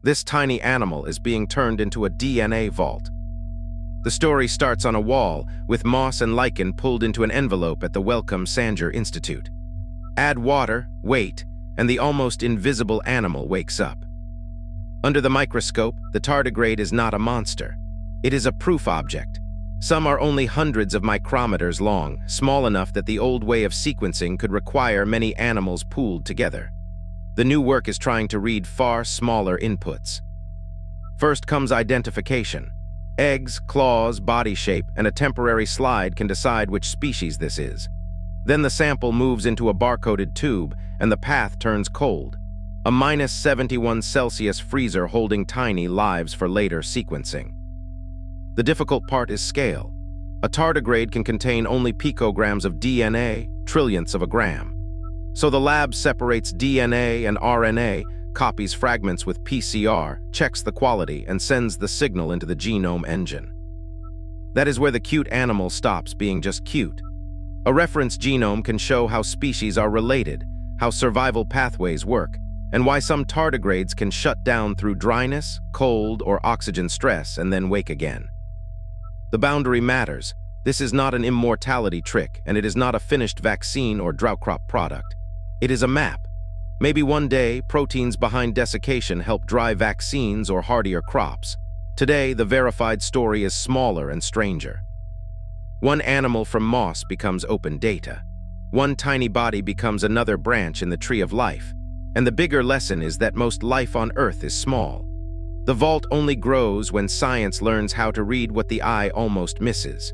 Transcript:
This tiny animal is being turned into a DNA vault. The story starts on a wall, with moss and lichen pulled into an envelope at the Wellcome Sanger Institute. Add water, wait, and the almost invisible animal wakes up. Under the microscope, the tardigrade is not a monster. It is a proof object. Some are only hundreds of micrometers long, small enough that the old way of sequencing could require many animals pooled together. The new work is trying to read far smaller inputs. First comes identification. Eggs, claws, body shape, and a temporary slide can decide which species this is. Then the sample moves into a barcoded tube, and the path turns cold. A -71°C freezer holding tiny lives for later sequencing. The difficult part is scale. A tardigrade can contain only picograms of DNA, trillionths of a gram. So the lab separates DNA and RNA, copies fragments with PCR, checks the quality, and sends the signal into the genome engine. That is where the cute animal stops being just cute. A reference genome can show how species are related, how survival pathways work, and why some tardigrades can shut down through dryness, cold, or oxygen stress and then wake again. The boundary matters. This is not an immortality trick, and it is not a finished vaccine or drought crop product. It is a map. Maybe one day, proteins behind desiccation help dry vaccines or hardier crops. Today, the verified story is smaller and stranger. One animal from moss becomes open data. One tiny body becomes another branch in the tree of life. And the bigger lesson is that most life on Earth is small. The vault only grows when science learns how to read what the eye almost misses.